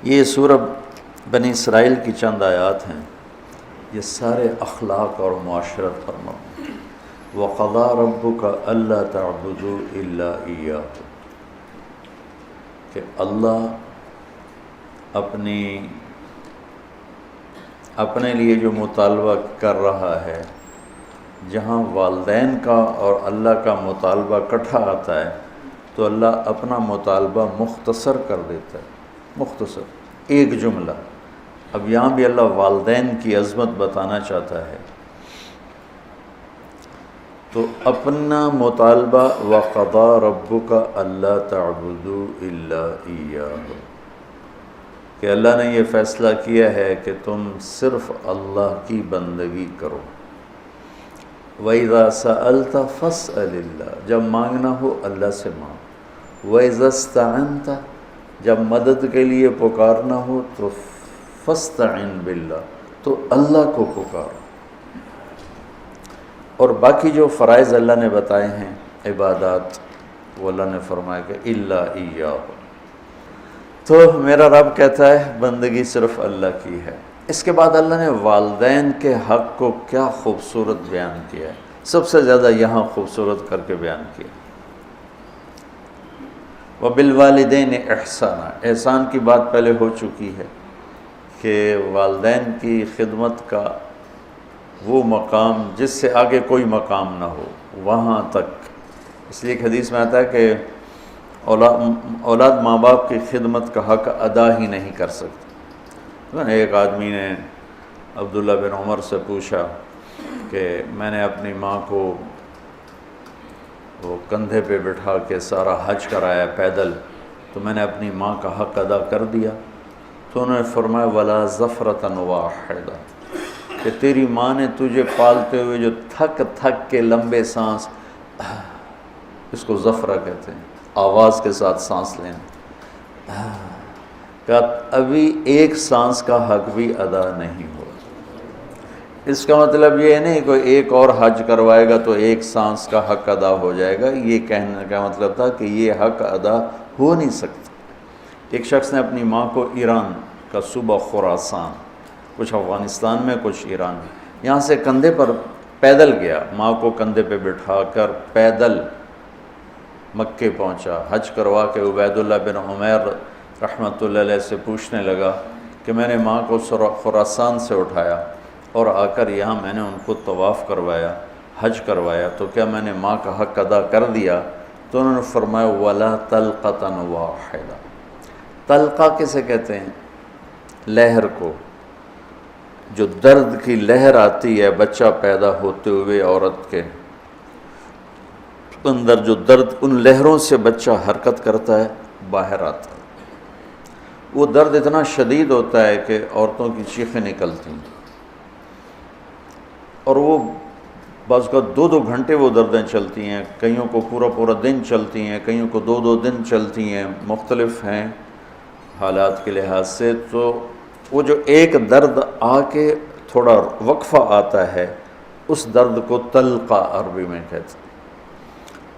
یہ سورہ بنی اسرائیل کی چند آیات ہیں، یہ سارے اخلاق اور معاشرت پر مبنی۔ وَقَضَىٰ رَبُّكَ أَلَّا تَعْبُدُوا إِلَّا إِيَّاهُ، کہ اللہ اپنے لیے جو مطالبہ کر رہا ہے، جہاں والدین کا اور اللہ کا مطالبہ اکٹھا آتا ہے تو اللہ اپنا مطالبہ مختصر کر دیتا ہے، مختصر ایک جملہ۔ اب یہاں بھی اللہ والدین کی عظمت بتانا چاہتا ہے، تو اپنا مطالبہ وَقَضَىٰ رَبُّكَ أَلَّا تَعْبُدُوا إِلَّا إِيَّاهُ، کہ اللہ نے یہ فیصلہ کیا ہے کہ تم صرف اللہ کی بندگی کرو۔ وَإِذَا سَأَلْتَ فَاسْأَلِ اللَّهَ، جب مانگنا ہو اللہ سے مانگ۔ وَإِذَا اسْتَعَنْتَ، جب مدد کے لیے پکارنا ہو تو فَاسْتَعِنْ بِاللَّهِ، تو اللہ کو پکارو۔ اور باقی جو فرائض اللہ نے بتائے ہیں، عبادات، وہ اللہ نے فرمایا کہ إِلَّا إِيَّاهُ، تو میرا رب کہتا ہے بندگی صرف اللہ کی ہے۔ اس کے بعد اللہ نے والدین کے حق کو کیا خوبصورت بیان کیا ہے، سب سے زیادہ یہاں خوبصورت کر کے بیان کیا۔ وَبِالْوَالِدَيْنِ إِحْسَانًا، احسان کی بات پہلے ہو چکی ہے کہ والدین کی خدمت کا وہ مقام جس سے آگے کوئی مقام نہ ہو، وہاں تک۔ اس لیے ایک حدیث میں آتا ہے کہ اولاد ماں باپ کی خدمت کا حق ادا ہی نہیں کر سکتے۔ ایک آدمی نے عبداللہ بن عمر سے پوچھا کہ میں نے اپنی ماں کو وہ کندھے پہ بٹھا کے سارا حج کرایا پیدل، تو میں نے اپنی ماں کا حق ادا کر دیا؟ تو انہوں نے فرمایا وَلَا زَفْرَةً وَاحِدَةً، کہ تیری ماں نے تجھے پالتے ہوئے جو تھک تھک کے لمبے سانس، اس کو زفرہ کہتے ہیں، آواز کے ساتھ سانس لینا، کہ ابھی ایک سانس کا حق بھی ادا نہیں ہوا۔ اس کا مطلب یہ نہیں کوئی ایک اور حج کروائے گا تو ایک سانس کا حق ادا ہو جائے گا، یہ کہنے کا مطلب تھا کہ یہ حق ادا ہو نہیں سکتا۔ ایک شخص نے اپنی ماں کو ایران کا صوبہ خراسان، کچھ افغانستان میں کچھ ایران میں، یہاں سے کندھے پر پیدل گیا، ماں کو کندھے پہ بٹھا کر پیدل مکے پہنچا، حج کروا کے عبید اللہ بن عمیر رحمۃ اللہ علیہ سے پوچھنے لگا کہ میں نے ماں کو خراسان سے اٹھایا اور آ کر یہاں میں نے ان کو طواف کروایا، حج کروایا، تو کیا میں نے ماں کا حق ادا کر دیا؟ تو انہوں نے فرمایا وَلَا طَلْقَةً وَاحِدَةً۔ طلقہ کسے کہتے ہیں؟ لہر کو، جو درد کی لہر آتی ہے بچہ پیدا ہوتے ہوئے عورت کے اندر، جو درد، ان لہروں سے بچہ حرکت کرتا ہے، باہر آتا ہے، وہ درد اتنا شدید ہوتا ہے کہ عورتوں کی چیخیں نکلتی ہیں، اور وہ بعض کا 2-2 گھنٹے وہ دردیں چلتی ہیں، کئیوں کو پورا دن چلتی ہیں، کئیوں کو 2-2 دن چلتی ہیں، مختلف ہیں حالات کے لحاظ سے۔ تو وہ جو ایک درد آ کے تھوڑا وقفہ آتا ہے، اس درد کو طلقہ عربی میں کہتے ہیں۔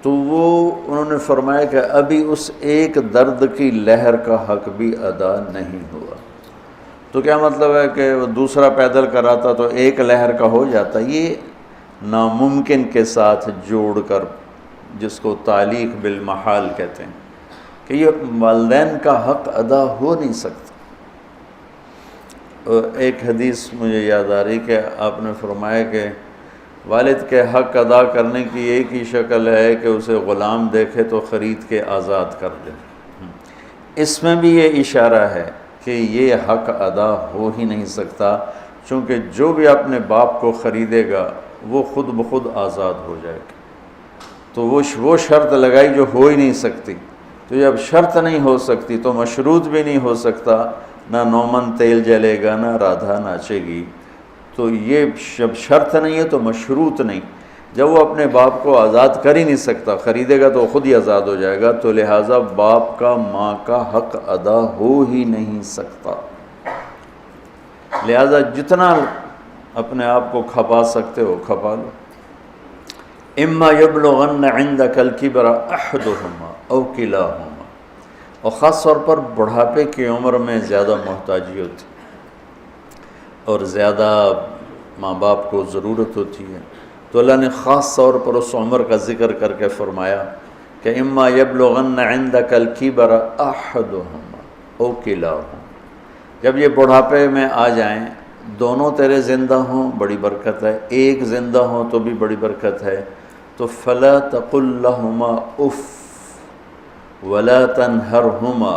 تو وہ انہوں نے فرمایا کہ ابھی اس ایک درد کی لہر کا حق بھی ادا نہیں ہوا۔ تو کیا مطلب ہے کہ وہ دوسرا پیدل کراتا تو ایک لہر کا ہو جاتا؟ یہ ناممکن کے ساتھ جوڑ کر، جس کو تعلیق بالمحال کہتے ہیں، کہ یہ والدین کا حق ادا ہو نہیں سکتا۔ ایک حدیث مجھے یاد آ رہی کہ آپ نے فرمایا کہ والد کے حق ادا کرنے کی ایک ہی شکل ہے کہ اسے غلام دیکھے تو خرید کے آزاد کر دے۔ اس میں بھی یہ اشارہ ہے کہ یہ حق ادا ہو ہی نہیں سکتا، چونکہ جو بھی اپنے باپ کو خریدے گا وہ خود بخود آزاد ہو جائے گا۔ تو وہ شرط لگائی جو ہو ہی نہیں سکتی، تو جب شرط نہیں ہو سکتی تو مشروط بھی نہیں ہو سکتا، نہ نومن تیل جلے گا، نہ رادھا ناچے گی۔ تو یہ جب شرط نہیں ہے تو مشروط نہیں، جب وہ اپنے باپ کو آزاد کر ہی نہیں سکتا، خریدے گا تو وہ خود ہی آزاد ہو جائے گا، تو لہٰذا باپ کا ماں کا حق ادا ہو ہی نہیں سکتا۔ لہٰذا جتنا اپنے آپ کو کھپا سکتے ہو کھپا لو۔ اما یبلغن عندک الکبر احدہما او کلاہما، اور خاص طور پر بڑھاپے کی عمر میں زیادہ محتاجی ہوتی اور زیادہ ماں باپ کو ضرورت ہوتی ہے، تو اللہ نے خاص طور پر اس عمر کا ذکر کر کے فرمایا کہ اما یبلغن عندک الکبر احدہما او کلاہما، جب یہ بڑھاپے میں آ جائیں، دونوں تیرے زندہ ہوں بڑی برکت ہے، ایک زندہ ہوں تو بھی بڑی برکت ہے، تو فلا تقل لہما اف ولا تنہرہما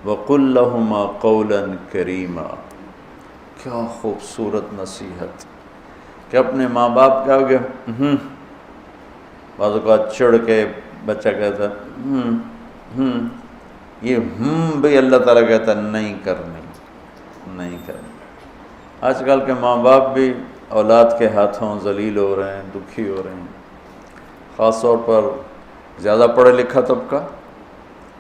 وقل لہما قولا کریما۔ کیا خوبصورت نصیحت کہ اپنے ماں باپ کے آگے بعض اوقات چڑھ کے بچہ کہتا ہے یہ بھی اللہ تعالیٰ کہتا ہے نہیں کرنی۔ آج کل کے ماں باپ بھی اولاد کے ہاتھوں ذلیل ہو رہے ہیں، دکھی ہو رہے ہیں، خاص طور پر زیادہ پڑھا لکھا طبقہ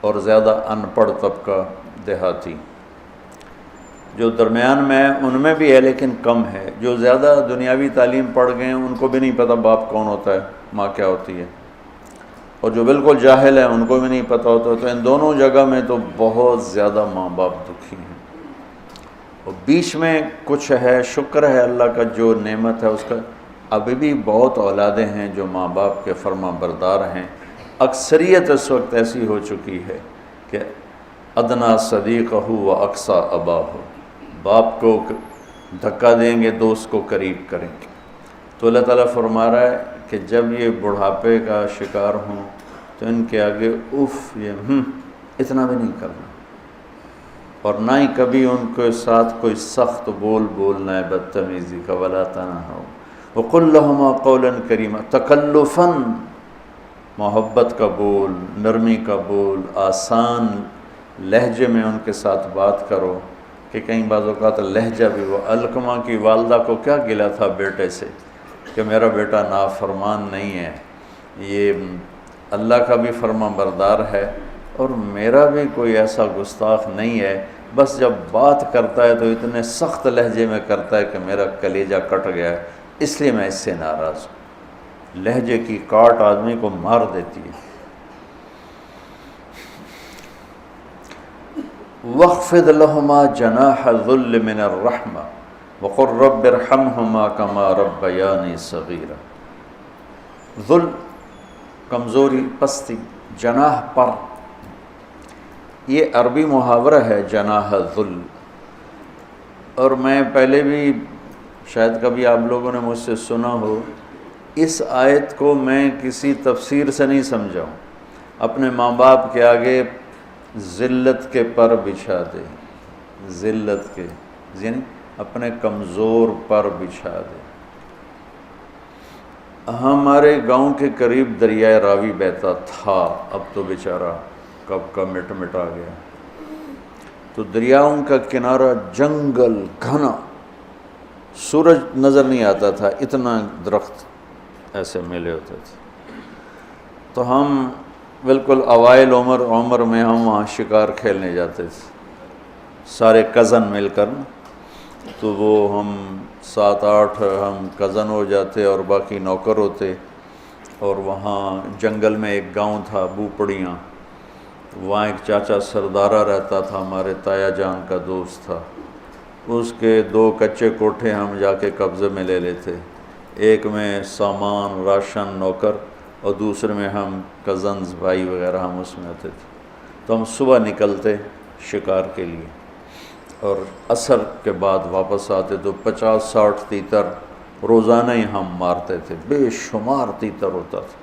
اور زیادہ ان پڑھ طبقہ دیہاتی، جو درمیان میں ان میں بھی ہے لیکن کم ہے، جو زیادہ دنیاوی تعلیم پڑھ گئے ہیں ان کو بھی نہیں پتہ باپ کون ہوتا ہے، ماں کیا ہوتی ہے، اور جو بالکل جاہل ہیں ان کو بھی نہیں پتہ ہوتا، تو ان دونوں جگہ میں تو بہت زیادہ ماں باپ دکھی ہیں۔ اور بیچ میں کچھ ہے، شکر ہے اللہ کا جو نعمت ہے اس کا، ابھی بھی بہت اولادیں ہیں جو ماں باپ کے فرما بردار ہیں۔ اکثریت اس وقت ایسی ہو چکی ہے کہ ادنا صدیقہ و اقصی اباہ، باپ کو دھکا دیں گے دوست کو قریب کریں گے۔ تو اللہ تعالیٰ فرما رہا ہے کہ جب یہ بڑھاپے کا شکار ہوں تو ان کے آگے یہ اتنا بھی نہیں کرنا، اور نہ ہی کبھی ان کے ساتھ کوئی سخت بول بولنا ہے بدتمیزی کا، ولا تنہرہما وقل لہما قولا کریما، تکلفاً محبت کا بول، نرمی کا بول، آسان لہجے میں ان کے ساتھ بات کرو، کہ کہیں بعض اوقات لہجہ بھی، وہ علقمہ کی والدہ کو کیا گلا تھا بیٹے سے کہ میرا بیٹا نافرمان نہیں ہے، یہ اللہ کا بھی فرما بردار ہے اور میرا بھی کوئی ایسا گستاخ نہیں ہے، بس جب بات کرتا ہے تو اتنے سخت لہجے میں کرتا ہے کہ میرا کلیجہ کٹ گیا ہے، اس لیے میں اس سے ناراض ہوں۔ لہجے کی کاٹ آدمی کو مار دیتی ہے۔ وَاخْفِضْ لَهُمَا جَنَاحَ الذُّلِّ مِنَ الرَّحْمَةِ وَقُلْ رَبِّ ارْحَمْهُمَا كَمَا رَبَّيَانِي صَغِيرًا۔ ذل، کمزوری، پستی، جناح پر، یہ عربی محاورہ ہے جناح الذل، اور میں پہلے بھی شاید کبھی آپ لوگوں نے مجھ سے سنا ہو، اس آیت کو میں کسی تفسیر سے نہیں سمجھا ہوں، اپنے ماں باپ کے آگے ذلت کے پر بچھا دے، ذلت کے یعنی اپنے کمزور پر بچھا دے۔ ہمارے گاؤں کے قریب دریائے راوی بہتا تھا، اب تو بیچارہ کب کا مٹا گیا، تو دریاؤں کا کنارہ جنگل گھنا، سورج نظر نہیں آتا تھا، اتنا درخت ایسے ملے ہوتے تھے، تو ہم بالکل اوائل عمر میں ہم وہاں شکار کھیلنے جاتے تھے، سارے کزن مل کر، تو وہ ہم 7-8 ہم کزن ہو جاتے اور باقی نوکر ہوتے، اور وہاں جنگل میں ایک گاؤں تھا بوپڑیاں، وہاں ایک چاچا سردارہ رہتا تھا، ہمارے تایا جان کا دوست تھا، اس کے 2 کچے کوٹھے ہم جا کے قبضے میں لے لیتے، ایک میں سامان راشن نوکر اور دوسرے میں ہم کزنز بھائی وغیرہ ہم اس میں آتے تھے، تو ہم صبح نکلتے شکار کے لیے اور عصر کے بعد واپس آتے، تو 50-60 تیتر روزانہ ہی ہم مارتے تھے، بے شمار تیتر ہوتا تھا،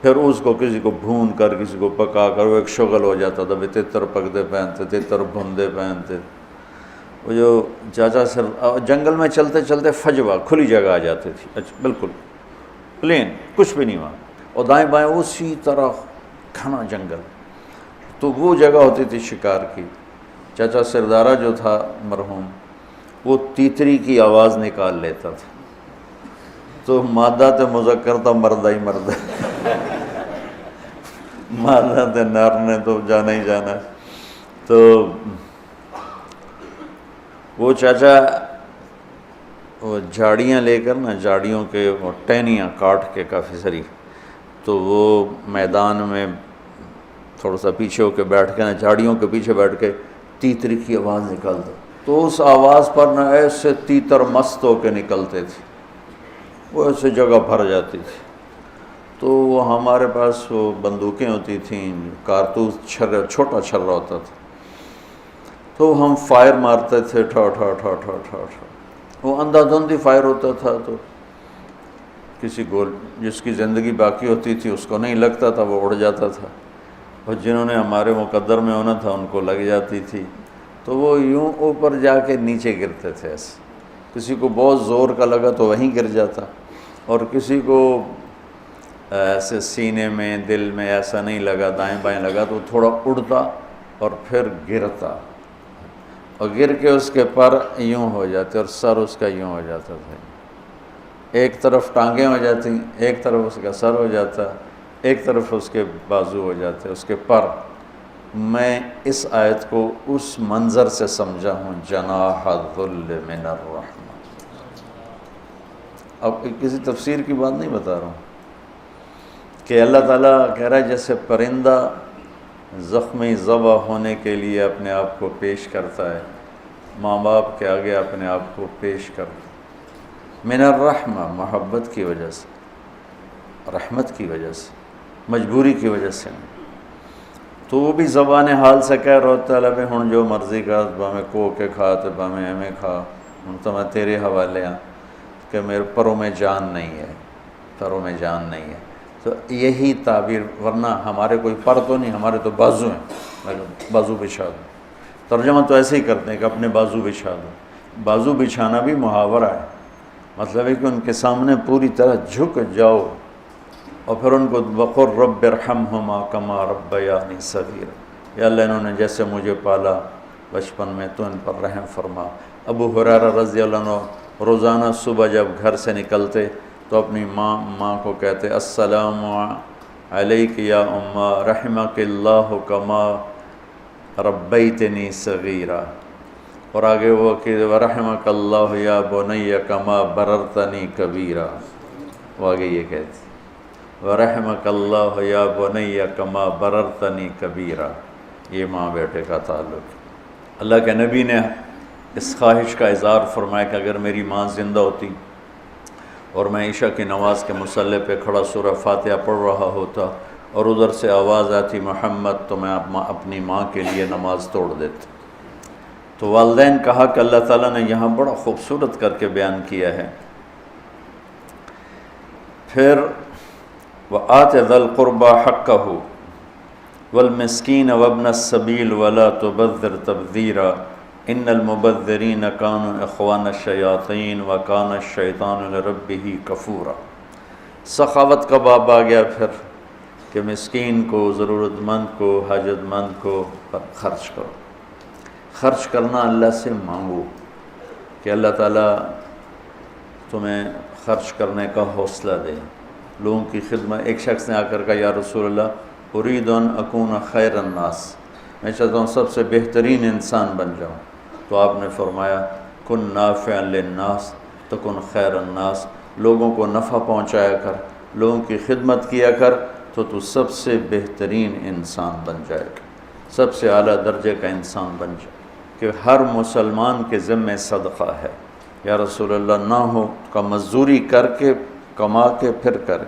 پھر اس کو کسی کو بھون کر کسی کو پکا کر وہ ایک شغل ہو جاتا تھا، بھی تیتر پکتے پہنتے، تیتر بھوندے پہنتے۔ وہ جو چاچا سر جنگل میں چلتے چلتے فجوہ کھلی جگہ آ جاتی تھی، اچھا بالکل پلین، کچھ بھی نہیں وہاں، اور دائیں بائیں اسی طرح گھنا جنگل، تو وہ جگہ ہوتی تھی شکار کی۔ چاچا سردارہ جو تھا مرحوم، وہ تیتری کی آواز نکال لیتا تھا، تو مادہ تے مذکر تھا، مردہ ہی مردہ، مادہ تے نر نے تو جانا ہی جانا ہے۔ تو وہ چاچا وہ جھاڑیاں لے کر نا، جھاڑیوں کے وہ ٹہنیاں کاٹ کے کافی ساری، تو وہ میدان میں تھوڑا سا پیچھے ہو کے بیٹھ کے نا جھاڑیوں کے پیچھے بیٹھ کے تیتری کی آواز نکالتا، تو اس آواز پر نہ ایسے تیتر مست ہو کے نکلتے تھے، وہ ایسے جگہ بھر جاتی تھی۔ تو وہ ہمارے پاس وہ بندوقیں ہوتی تھیں، کارتوس چھوٹا چھرا ہوتا تھا، تو ہم فائر مارتے تھے، ٹھا ٹھا ٹھا ٹھا ٹھا ٹھا، وہ اندھا دھندی فائر ہوتا تھا، تو کسی کو جس کی زندگی باقی ہوتی تھی اس کو نہیں لگتا تھا، وہ اڑ جاتا تھا، اور جنہوں نے ہمارے مقدر میں ہونا تھا ان کو لگ جاتی تھی، تو وہ یوں اوپر جا کے نیچے گرتے تھے ایسے، کسی کو بہت زور کا لگا تو وہیں گر جاتا، اور کسی کو ایسے سینے میں دل میں ایسا نہیں لگا، دائیں بائیں لگا تو تھوڑا اڑتا اور پھر گرتا، اور گر کے اس کے پر یوں ہو جاتے اور سر اس کا یوں ہو جاتا تھا، ایک طرف ٹانگیں ہو جاتی، ایک طرف اس کا سر ہو جاتا، ایک طرف اس کے بازو ہو جاتے، اس کے پر۔ میں اس آیت کو اس منظر سے سمجھا ہوں، جناح الذل من الرحمہ۔ اب کسی تفسیر کی بات نہیں بتا رہا ہوں کہ اللہ تعالیٰ کہہ رہا ہے جیسے پرندہ زخمی ذبح ہونے کے لیے اپنے آپ کو پیش کرتا ہے، ماں باپ کے آگے اپنے آپ کو پیش کرتا ہے، من الرحمہ، محبت کی وجہ سے، رحمت کی وجہ سے، مجبوری کی وجہ سے، تو وہ بھی زبان حال سے کہہ رہا ہوتا ہے، ہن جو مرضی کا بامیں کو کے کھا تو بامیں ایویں کھا، ہن تو میں تیرے حوالے ہاں کہ میرے پروں میں جان نہیں ہے، پروں میں جان نہیں ہے۔ تو یہی تعبیر، ورنہ ہمارے کوئی پر تو نہیں، ہمارے تو بازو ہیں، بازو بچھا دو، ترجمہ تو ایسے ہی کرتے ہیں کہ اپنے بازو بچھا دو۔ بازو بچھانا بھی محاورہ ہے، مطلب ہے کہ ان کے سامنے پوری طرح جھک جاؤ، اور پھر ان کو وقر رب ارحمہما کما ربیانی صغیرا، یا اللہ انہوں نے جیسے مجھے پالا بچپن میں تو ان پر رحم فرما۔ ابو ہریرہ رضی اللہ عنہ روزانہ صبح جب گھر سے نکلتے تو اپنی ماں کو کہتے السلام علیک یا اماں رحمک اللہ کما ربیتنی صغیرا، اور آگے وہ کہ ورحمک اللہ یا بنی کما بررتنی کبیرا، وہ آگے یہ کہتے ورحمک اللہ یا بنی کما بررتنی کبیرا، یہ ماں بیٹے کا تعلق۔ اللہ کے نبی نے اس خواہش کا اظہار فرمایا کہ اگر میری ماں زندہ ہوتی اور میں عشاء کی نماز کے مصلی پہ کھڑا سورہ فاتحہ پڑھ رہا ہوتا اور ادھر سے آواز آتی محمد، تو میں اپنی ماں کے لیے نماز توڑ دیتا۔ تو والدین کا حق اللہ تعالیٰ نے یہاں بڑا خوبصورت کر کے بیان کیا ہے۔ پھر وَآتِ ذَا الْقُرْبَى حَقَّهُ وَالْمِسْكِينَ وَابْنَ السَّبِيلِ وَلَا تُبَذِّرْ تَبْذِيرًا إِنَّ الْمُبَذِّرِينَ كَانُوا إِخْوَانَ الشَّيَاطِينِ وَكَانَ الشَّيْطَانُ لِرَبِّهِ كَفُورًا۔ سخاوت کا باب آ گیا پھر کہ مسکین کو، ضرورت مند کو، حاجت مند کو خرچ کرو، خرچ کرنا اللہ سے مانگو کہ اللہ تعالیٰ تمہیں خرچ کرنے کا حوصلہ دے، لوگوں کی خدمت۔ ایک شخص نے آ کر کہا یا رسول اللہ ارید ان اکون خیر الناس، میں چاہتا ہوں سب سے بہترین انسان بن جاؤں، تو آپ نے فرمایا کن نافعا للناس تکن خیر الناس، لوگوں کو نفع پہنچایا کر، لوگوں کی خدمت کیا کر، تو سب سے بہترین انسان بن جائے گا، سب سے اعلیٰ درجے کا انسان بن جائے، کہ ہر مسلمان کے ذمہ صدقہ ہے۔ یا رسول اللہ نہ ہو کا مزدوری کر کے کما کے پھر کرے،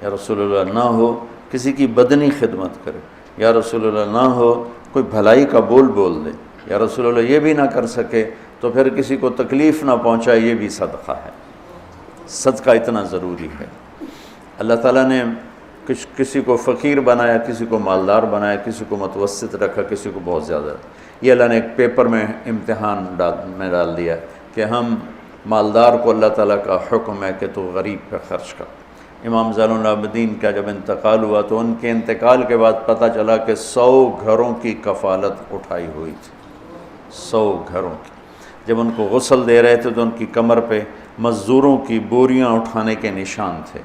یا رسول اللہ نہ ہو کسی کی بدنی خدمت کرے، یا رسول اللہ نہ ہو کوئی بھلائی کا بول دے، یا رسول اللہ یہ بھی نہ کر سکے تو پھر کسی کو تکلیف نہ پہنچائے، یہ بھی صدقہ ہے۔ صدقہ اتنا ضروری ہے۔ اللہ تعالیٰ نے کسی کو فقیر بنایا، کسی کو مالدار بنایا، کسی کو متوسط رکھا، کسی کو بہت زیادہ۔ یہ اللہ نے ایک پیپر میں امتحان میں ڈال دیا کہ ہم مالدار کو اللہ تعالیٰ کا حکم ہے کہ تو غریب پہ خرچ کر۔ امام زین العابدین کا جب انتقال ہوا تو ان کے انتقال کے بعد پتہ چلا کہ 100 گھروں کی کفالت اٹھائی ہوئی تھی، 100 گھروں کی۔ جب ان کو غسل دے رہے تھے تو ان کی کمر پہ مزدوروں کی بوریاں اٹھانے کے نشان تھے،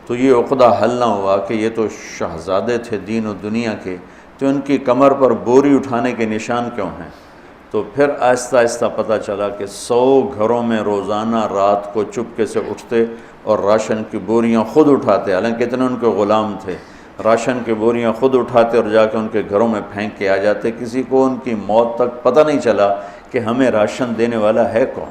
تو یہ عقدہ حل نہ ہوا کہ یہ تو شہزادے تھے دین و دنیا کے، تو ان کی کمر پر بوری اٹھانے کے نشان کیوں ہیں؟ تو پھر آہستہ آہستہ پتہ چلا کہ 100 گھروں میں روزانہ رات کو چپکے سے اٹھتے اور راشن کی بوریاں خود اٹھاتے، حالانکہ اتنے ان کے غلام تھے، راشن کی بوریاں خود اٹھاتے اور جا کے ان کے گھروں میں پھینک کے آ جاتے، کسی کو ان کی موت تک پتہ نہیں چلا کہ ہمیں راشن دینے والا ہے کون۔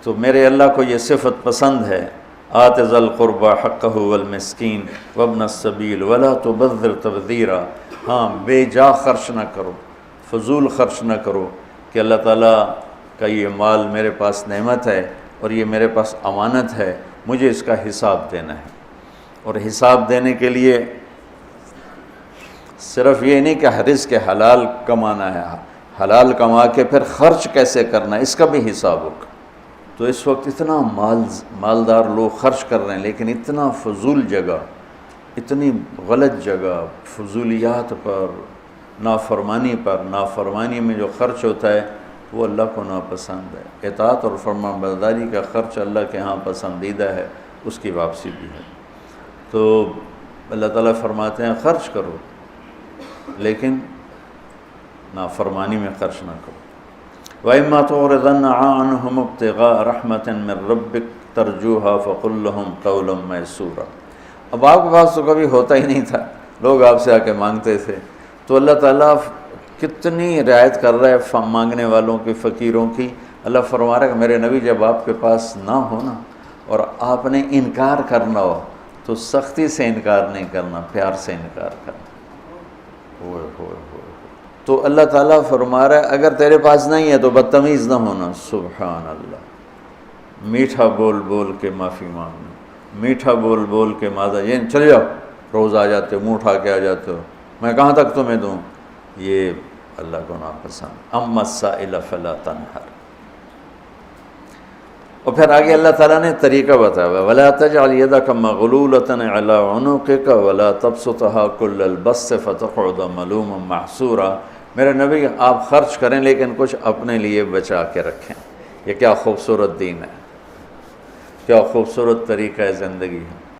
تو میرے اللہ کو یہ صفت پسند ہے، آت ذی القربى حقہ والمسکین وابن السبیل ولا تبذر تبذیرا۔ ہاں، بے جا خرچ نہ کرو، فضول خرچ نہ کرو، کہ اللہ تعالیٰ کا یہ مال میرے پاس نعمت ہے اور یہ میرے پاس امانت ہے، مجھے اس کا حساب دینا ہے۔ اور حساب دینے کے لیے صرف یہ نہیں کہ رزق حلال کمانا ہے، حلال کما کے پھر خرچ کیسے کرنا ہے اس کا بھی حساب ہوگا۔ تو اس وقت اتنا مالدار لوگ خرچ کر رہے ہیں، لیکن اتنا فضول جگہ، اتنی غلط جگہ، فضولیات پر، نافرمانی پر۔ نافرمانی میں جو خرچ ہوتا ہے وہ اللہ کو ناپسند ہے۔ اطاعت اور فرما برداری کا خرچ اللہ کے ہاں پسندیدہ ہے، اس کی واپسی بھی ہے۔ تو اللہ تعالیٰ فرماتے ہیں خرچ کرو، لیکن نافرمانی میں خرچ نہ کرو۔ وَإِمَّا تُعْرِضَنَّ عَنْهُمُ ابْتِغَاءَ رَحْمَةٍ مِّن رَّبِّكَ تَرْجُوهَا فَقُل لَّهُمْ قَوْلًا مَّيْسُورًا۔ اب آپ کے پاس تو کبھی ہوتا ہی نہیں تھا، لوگ آپ سے آ کے مانگتے تھے، تو اللہ تعالیٰ کتنی رعایت کر رہا ہے مانگنے والوں کی، فقیروں کی۔ اللہ فرما رہا ہے کہ میرے نبی جب آپ کے پاس نہ ہو نا اور آپ نے انکار کرنا ہو تو سختی سے انکار نہیں کرنا، پیار سے انکار کرنا۔ ہوئے ہوئے ہوئے تو اللہ تعالیٰ فرما رہا ہے اگر تیرے پاس نہیں ہے تو بدتمیز نہ ہونا۔ سبحان اللہ، میٹھا بول بول کے معافی مانگنا، میٹھا بول بول کے یہ چل جاؤ، روز آ جاتے ہو، منہ اٹھا کے آ جاتے ہو، میں کہاں تک تمہیں دوں، یہ اللہ کو ناپسند۔ اما السائل فلا تنہر۔ اور پھر آگے اللہ تعالیٰ نے طریقہ بتایا ہوا، وَلَا تَجْعَلْ يَدَكَ مَغْلُولَةً عَلَىٰ عُنُقِكَ وَلَا تَبْسُطْهَا كُلَّ الْبَسْطِ فَتَقْعُدَ مَلُومًا مَحْسُورًا۔ میرے نبی آپ خرچ کریں لیکن کچھ اپنے لیے بچا کے رکھیں۔ یہ کیا خوبصورت دین ہے، کیا خوبصورت طریقہ زندگی ہے۔